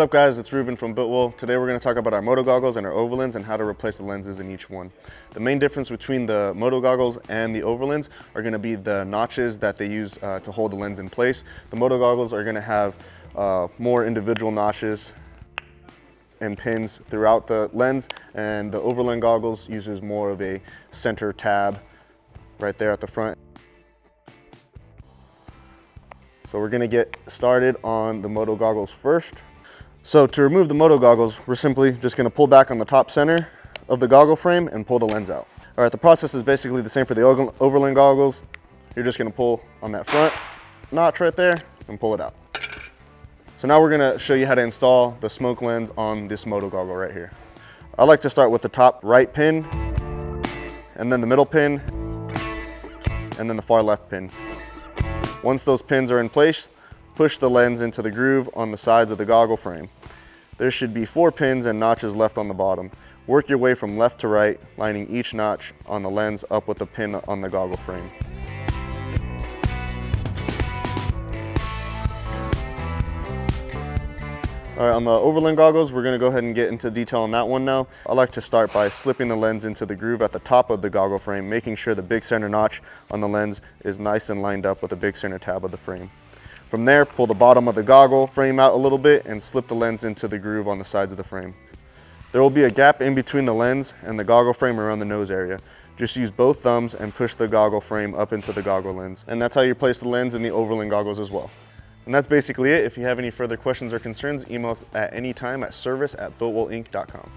What's up guys, it's Ruben from Bitwell. Today we're going to talk about our moto goggles and our Overlands and how to replace the lenses in each one. The main difference between the moto goggles and the Overlands are going to be the notches that they use to hold the lens in place. The moto goggles are going to have more individual notches and pins throughout the lens, and the Overland goggles uses more of a center tab right there at the front. So we're going to get started on the moto goggles first. So to remove the moto goggles, we're simply just going to pull back on the top center of the goggle frame and pull the lens out. All right, the process is basically the same for the Overland goggles. You're just going to pull on that front notch right there and pull it out. So now we're going to show you how to install the smoke lens on this moto goggle right here. I like to start with the top right pin, and then the middle pin, and then the far left pin. Once those pins are in place, push the lens into the groove on the sides of the goggle frame. There should be 4 pins and notches left on the bottom. Work your way from left to right, lining each notch on the lens up with the pin on the goggle frame. All right, on the Overland goggles, we're going to go ahead and get into detail on that one now. I like to start by slipping the lens into the groove at the top of the goggle frame, making sure the big center notch on the lens is nice and lined up with the big center tab of the frame. From there, pull the bottom of the goggle frame out a little bit and slip the lens into the groove on the sides of the frame. There will be a gap in between the lens and the goggle frame around the nose area. Just use both thumbs and push the goggle frame up into the goggle lens. And that's how you place the lens in the Overland goggles as well. And that's basically it. If you have any further questions or concerns, email us at any time at service@bitwellinc.com.